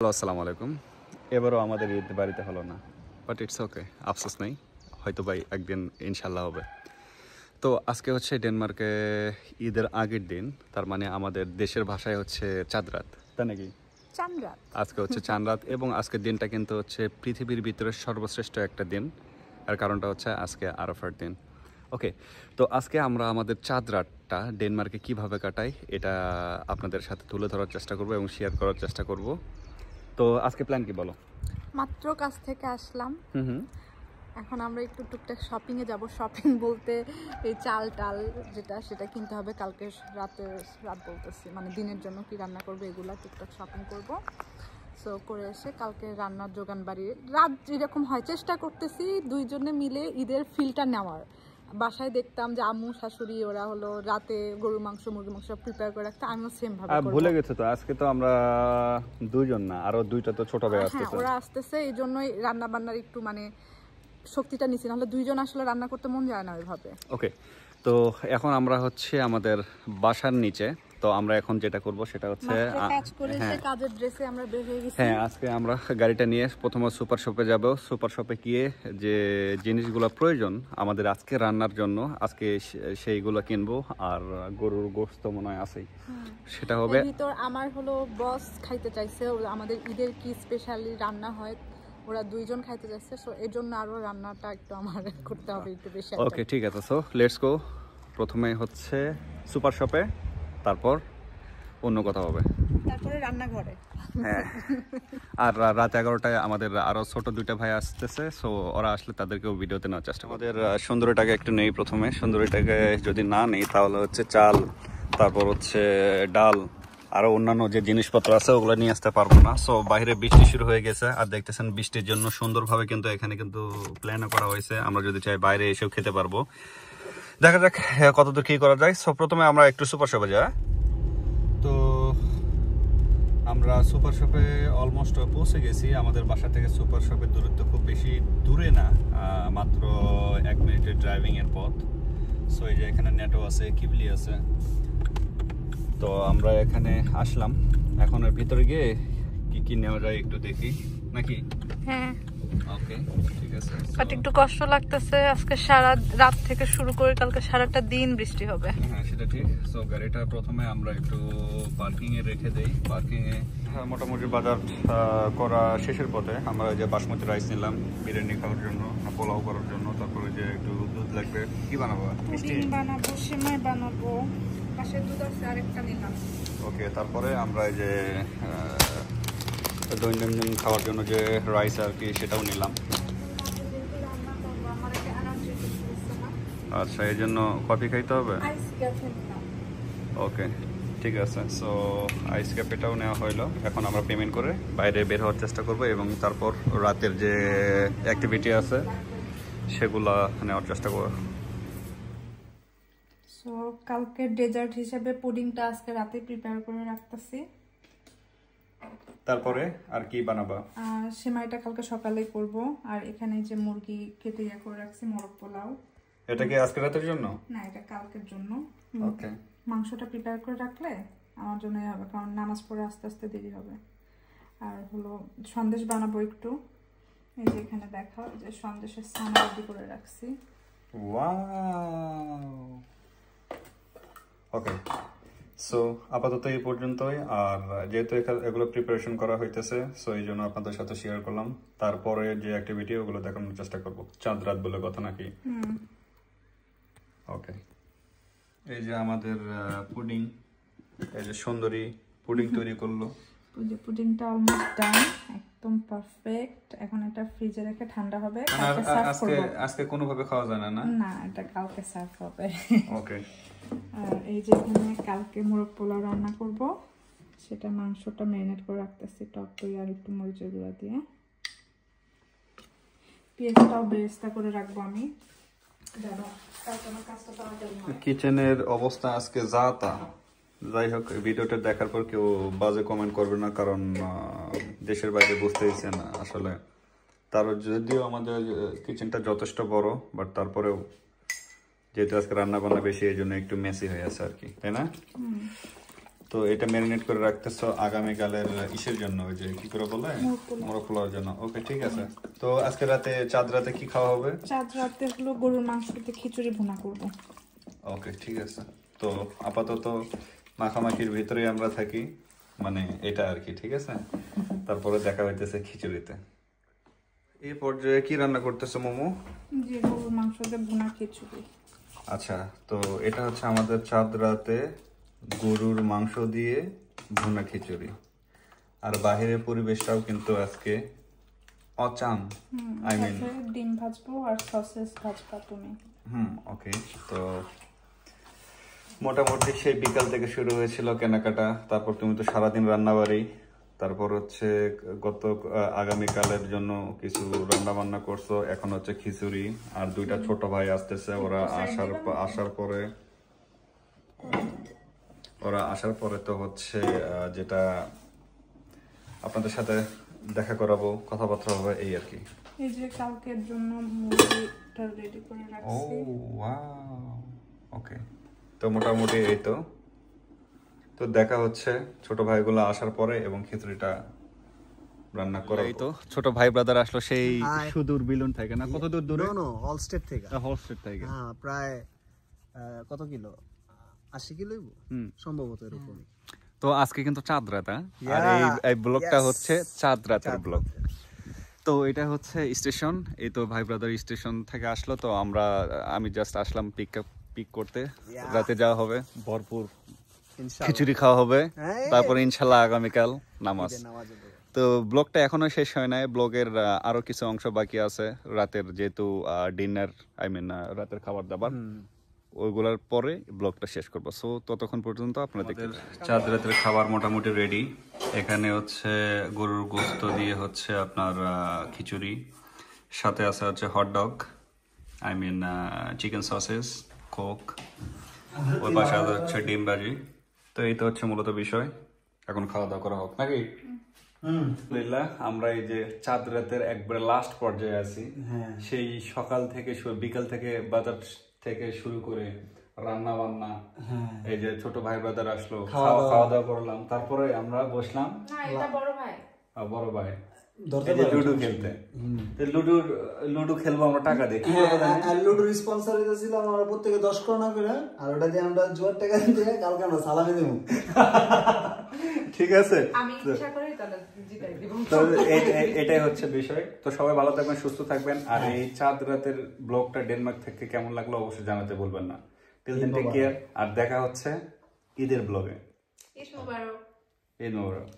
Hello, আসসালামু আলাইকুম। এবারও আমাদের ঈদ বাড়িতে হলো না, বাট ইটস ওকে, আফসোস নেই, হয়তো ভাই একদিন ইনশাল্লাহ হবে। তো আজকে হচ্ছে ডেনমার্কে ঈদের আগের দিন, তার মানে আমাদের দেশের ভাষায় হচ্ছে চাঁদ রাত, তাই নাকি? চাঁদ রাত আজকে হচ্ছে চাঁদ রাত এবং আজকের দিনটা কিন্তু হচ্ছে পৃথিবীর ভিতরে সর্বশ্রেষ্ঠ একটা দিন। আর কারণটা হচ্ছে আজকে আরাফার দিন। ওকে, তো আজকে আমরা আমাদের চাঁদ রাতটা ডেনমার্কে কিভাবে কাটাই এটা আপনাদের সাথে তুলে ধরার চেষ্টা করব এবং শেয়ার করার চেষ্টা করব। তো আজকে প্ল্যান কি বলো? মাত্র কাজ থেকে আসলাম। হুম। এখন আমরা একটু টুকটাক শপিংয়ে যাব। শপিং বলতে এই চাল টাল সেটা কিনতে হবে। কালকে রাত বলতেছি, মানে দিনের জন্য কি রান্না করবো এগুলা টুকটাক শপিং করব। সো করে এসে কালকে রান্নার জোগান বাড়ি রাত যেরকম হয় চেষ্টা করতেছি দুইজনে মিলে ঈদের ফিলটা নেওয়ার। বাসায় দেখতাম যে আম্মু শাশুড়ি ওরা হলো রাতে গরু মাংস মুরগি মাংস প্রিপেয়ার করে রাখতে, আমিও সেম ভাবে করব। ভুলে গেছো তো, আজকে তো আমরা দুইজন না, আরো দুইটা তো ছোট ভাই আসতেছে। ওরা আসতেছে, এই জন্যই রান্না বান্নার একটু মানে শক্তিটা নিছি, নাহলে দুইজন আসলে রান্না করতে মন যায় না ওইভাবে। ওকে, তো এখন আমরা হচ্ছে আমাদের বাসার নিচে। তো আমরা এখন যেটা করব সেটা হচ্ছে কাজ করে এসে কাজের ড্রেসে আমরা বের হয়ে গেছি। হ্যাঁ, আজকে আমরা গাড়িটা নিয়ে প্রথমে সুপার শপে যাব। সুপার শপে গিয়ে যে জিনিসগুলো প্রয়োজন আমাদের আজকে রান্নার জন্য, আজকে সেইগুলো কিনবো। আর গরুর গোশত মনে হয় আছেই, সেটা হবে। ভিতর আমার হলো বস খাইতে চাইছে, আমাদের ঈদের কি স্পেশালি রান্না হয় ওরা দুইজন খাইতে চাইছে, সো এর জন্য আরো রান্নাটা একটু আমার করতে হবে একটু বেশি। ওকে, ঠিক আছে, সো লেটস গো। প্রথমে হচ্ছে সুপার শপে, তারপর অন্য কথা হবে, তারপরে রান্নাঘরে। হ্যাঁ। আর রাত 11টায় আমাদের আরো ছোট দুইটা ভাই আসতেছে, সো ওরা আসলে তাদেরকেও ভিডিওতে নেওয়ার চেষ্টা করব। আমাদের সুন্দরীটাকে একটু নেই প্রথমে। সুন্দরীটাকে যদি না নেই তাহলে হচ্ছে চাল, তারপর হচ্ছে ডাল, আরো অন্যান্য যে জিনিসপত্র আছে ওগুলো নিয়ে আসতে পারবো না। সো বাইরে বৃষ্টি শুরু হয়ে গেছে, আর দেখতেছেন বৃষ্টির জন্য সুন্দরভাবে কিন্তু এখানে কিন্তু প্ল্যানও করা হয়েছে। আমরা যদি চাই বাইরে এসেও খেতে পারবো। দেখা যাক কতদূর কি করা যায়। সো প্রথমে আমরা একটু সুপার শপে যাই। তো আমরা সুপার শপে অলমোস্ট পৌঁছে গেছি। আমাদের বাসা থেকে সুপার শপের দূরত্ব খুব বেশি দূরে না, মাত্র 1 মিনিটের ড্রাইভিং এর পথ। সো এই যে এখানে নেটো আছে, কিবলি আছে। তো আমরা এখানে আসলাম, এখন এর ভিতরে গিয়ে কি কি নেওয়া যায় একটু দেখি নাকি। হ্যাঁ, ওকে, ঠিক আছে। বাট একটু কষ্ট লাগতেছে, আজকে সারা রাত থেকে শুরু করে কালকে সারাটা দিন বৃষ্টি হবে। হ্যাঁ, সেটা ঠিক। সো গাড়িটা প্রথমে আমরা একটু পার্কিং এ রেখে দেই। পার্কিং এ মোটামুটি বাজার করা শেষের পথে আমরা যে বাসমতি রাইস নিলাম বিরিয়ানি খাওয়ার জন্য, পোলাও করার জন্য। তারপরে যে একটু দুধ লাগবে। কি বানাবো? মিষ্টি বানাবো, সেমাই বানাবো, পাশে দুধ আছে আরেকটা নিলাম। ওকে, তারপরে আমরা এই যে দৈনন্দিন খাওয়ার জন্য যে রাইস আর কি সেটাও নিলাম। আচ্ছা, এই জন্য কফি খাইতে হবে। ওকে, ঠিক আছে। সো আইস ক্যাফেটাও নেওয়া হইলো। এখন আমরা পেমেন্ট করে বাইরে বের হওয়ার চেষ্টা করব এবং তারপর রাতের যে অ্যাক্টিভিটি আছে সেগুলা নেওয়ার চেষ্টা করব। সো কালকে ডেজার্ট হিসেবে পুডিংটা আজকে রাতে প্রিপেয়ার করে রাখতেছি। তারপরে আর কি বানাবা? আর সেমাইটা কালকে সকালে করব। আর এখানে যে মুরগি কেটে করে রাখছি, মোরগ পোলাও। এটা কি আজকে রাতের জন্য? না, এটা কালকের জন্য। ওকে, মাংসটা প্রিপেয়ার করে রাখলে আমার জন্যই হবে, কারণ নামাজ পড়ে আস্তে আস্তে দেরি হবে। আর হলো সন্দেশ বানাবো একটু। এই যে এখানে দেখো যে সন্দেশের ছানা রেডি করে রাখছি। ওয়াও, ওকে। সো আপাতত এই পর্যন্তই। আর যেহেতু এগুলো প্রিপারেশন করা হইতেছে, সো এই জন্য আপনাদের সাথে শেয়ার করলাম। তারপরে যে অ্যাক্টিভিটি ওগুলো দেখানোর চেষ্টা করব। চাঁদ রাত বলে কথা নাকি? ওকে, এই যে আমাদের পুডিং, এই যে সুন্দরী পুডিং তৈরি করলো। পুডিংটা অলমোস্ট ডান, একদম পারফেক্ট। এখন এটা ফ্রিজে রেখে ঠান্ডা হবে, কালকে সার্ভ করব। আজকে কোনোভাবে খাওয়া যায় না? না, এটা কালকে সার্ভ হবে। ওকে। আর এই যে এখানে কালকে মোরগ পোলাও রান্না করব, সেটা মাংসটা ম্যারিনেট করে রাখতেছি টক দই আর একটু মরিচের গুঁড়া দিয়ে। পেঁয়াজটাও বেরেস্তা করে রাখবো আমি। কিচেনের অবস্থা আজকে যা তা। যাই হোক, ভিডিওটা দেখার পর কেউ বাজে কমেন্ট করবে না, কারণ দেশের বাইরে বুঝতেইছেন আসলে। তার যদিও আমাদের কিচেনটা যথেষ্ট বড়, বাট তারপরেও যেহেতু আজকে রান্না বান্না বেশি, এই জন্য একটু মেসি হয়ে আছে আর কি, তাই না? তো এটা ম্যারিনেট করে রাখতেছো আগামীকালের ইসের জন্য, ওই যে কি করে বলে, মোরগ পোলাওর জন্য। ওকে, ঠিক আছে। তো আজকে রাতে, চাঁদ রাতে কি খাওয়া হবে? চাঁদ রাতে হলো গরুর মাংস দিয়ে খিচুড়ি ভুনা করব। ওকে, ঠিক আছে। তো আপাতত মাখামাখির ভিতরেই আমরা থাকি, মানে এটা আর কি, ঠিক আছে। তারপরে দেখা হইতেছে খিচুড়িতে। এই পর্যায়ে কি রান্না করতেছো মোমো? যে গরুর মাংস দিয়ে ভুনা খিচুড়ি। আচ্ছা, তো এটা হচ্ছে আমাদের চাঁদ রাতে গরুর মাংস দিয়ে ভুনা খিচুড়ি। আর বাহিরের পরিবেশটাও কিন্তু আজকে অচাম, আই মিন ডিম ভাজবো আর সসেস ভাজবা তুমি। ওকে। তো মোটামুটি সেই বিকাল থেকে শুরু হয়েছিল কেনাকাটা, তারপর তুমি তো সারাদিন রান্নাবাড়ি, তারপর হচ্ছে আগামীকালের জন্য কিছু রান্না বান্না করছো, এখন হচ্ছে খিচুড়ি। আর দুইটা ছোট ভাই আসতেছে, ওরা আসার পরে তো হচ্ছে যেটা আপনাদের সাথে দেখা করাবো, কথাবার্তা হবে, এই আর কি। এই যে কালকের জন্য মুরগিটা রেডি করে রাখছি। ও ওয়াও, ওকে। তো মোটামুটি এই তো দেখা হচ্ছে ছোট ভাইগুলো আসার পরে এবং খিচুড়িটা রান্না করা। এই তো ছোট ভাই ব্রাদার আসলো সেই সুদূর বিলুন থেকে, না কত দূর দূরে? নো হল স্টেট থেকে। হল স্টেট থেকে, হ্যাঁ, প্রায় কত কিলো, 80 কিলো সম্ভবত এরকমই। তো আজকে কিন্তু চাঁদ রাত, আর এই ব্লগটা হচ্ছে চাঁদ রাতের ব্লগ। তো এটা হচ্ছে স্টেশন, এই তো ভাই ব্রাদার স্টেশন থেকে আসলো। তো আমি জাস্ট আসলাম পিক করতে। রাতে যাওয়া হবে, ভরপুর খিচুড়ি খাওয়া হবে, তারপর ইনশাল্লাহ আগামীকাল নামাজ। তো ব্লগটা এখনো শেষ হয় নাই, ব্লগের আরো কিছু অংশ বাকি আছে রাতের, যেহেতু ডিনার, আই মিন রাতের খাবার দাবার, ওইগুলোর পরে ব্লগটা শেষ করবো। সো ততক্ষণ পর্যন্ত আপনাদের চাঁদ রাতের খাবার মোটামুটি রেডি। এখানে হচ্ছে গরুর গোস্ত দিয়ে হচ্ছে আপনার খিচুড়ি, সাথে আছে হচ্ছে hotdog, I mean chicken sausage, Coke, ওই পাশে হচ্ছে ডিম ভাজি। তো এই তো হচ্ছে মূলত বিষয়, এখন খাওয়া দাওয়া করা হোক নাকি? আমরা এই যে চাঁদ রাতের একবারে লাস্ট পর্যায়ে আছি। সেই সকাল থেকে বিকাল থেকে বাজার থেকে শুরু করে রান্না বান্না, এই যে ছোট ভাই ব্রাদার আসলো, খাওয়া দাওয়া করলাম, তারপরে আমরা বসলাম বড় ভাই লুডু খেলতে। লুডু খেলবো আমরা টাকা দিয়ে। লুডুর স্পন্সর ছিল আমরা প্রত্যেকে 10 করোনা করে, আর ওটা দিয়ে আমরা জোয়ার টাকা দিয়ে কালকে আমরা সালামি দেবো। ঠিক আছে, এটাই হচ্ছে বিষয়। তো সবাই ভালো থাকবেন, সুস্থ থাকবেন। আর এই চাঁদ রাতের ব্লগটা ডেনমার্ক থেকে কেমন লাগলো অবশ্যই জানাতে বলবেন না। টিল দেন টেক কেয়ার, আর দেখা হচ্ছে ঈদের ব্লগে। ঈদ মোবারক।